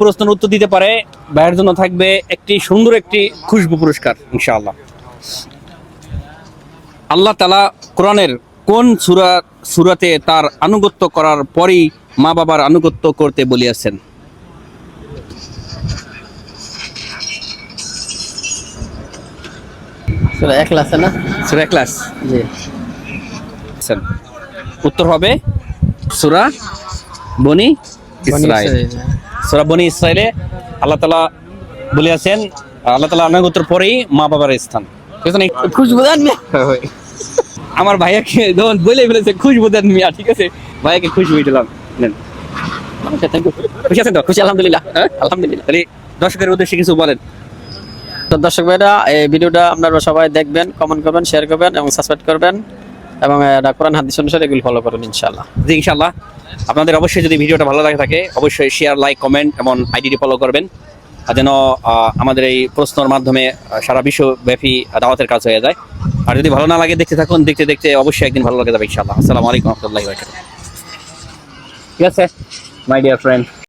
প্রশ্নের উত্তর দিতে পারে ভাইয়ের জন্য থাকবে একটি সুন্দর একটি খুশবু পুরস্কার ইনশাআল্লাহ। আল্লাহ তাআলা কোরআনের কোন সূরাতে তার আনুগত্য করার পরই মা বাবার আনুগত্য করতে বলিয়াছেন? সূরা ইখলাস না? সূরা ইখলাস। জি। উত্তর হবে সূরা বনি ইসরাইল। সূরা বনি ইসরাইলে আল্লাহ তাআলা বলিয়াছেন আল্লাহ তাআলা আনুগত্যের পরেই মা বাবার স্থান। খুশবু দেন মিয়া। আমার ভাইয়াকে যখন বলে ফেলেছে খুশবু দেন মিয়া, ঠিক আছে, ভাইয়াকে খুশবু দিলাম, নেন। ওকে, থ্যাংক ইউ। খুশি আছেন তো? খুশি আলহামদুলিল্লাহ। হ্যাঁ? আলহামদুলিল্লাহ। তাহলে দর্শকের উদ্দেশ্যে কিছু বলেন। তো দর্শক ভাইরা, এই ভিডিওটা আপনারা সবাই দেখবেন, কমেন্ট করবেন, শেয়ার করবেন এবং সাবস্ক্রাইব করবেন এবং কোরআন হাদিস অনুসারে এগুলো ফলো করুন ইনশাআল্লাহ। জি ইনশাআল্লাহ। আপনাদের অবশ্যই যদি ভিডিওটা ভালো লাগে থাকে অবশ্যই শেয়ার, লাইক, কমেন্ট এবং আইডিটি ফলো করবেন, আর যেন আমাদের এই প্রশ্নের মাধ্যমে সারা বিশ্বব্যাপী দাওয়াতের কাজ হয়ে যায়। আর যদি ভালো না লাগে দেখতে থাকুন, দেখতে দেখতে অবশ্যই একদিন ভালো লাগে যাবে ইনশাআল্লাহ। আসসালামু আলাইকুম ওয়া রাহমাতুল্লাহি ওয়া বারাকাতুহু। ঠিক আছে মাই ডিয়ার ফ্রেন্ড।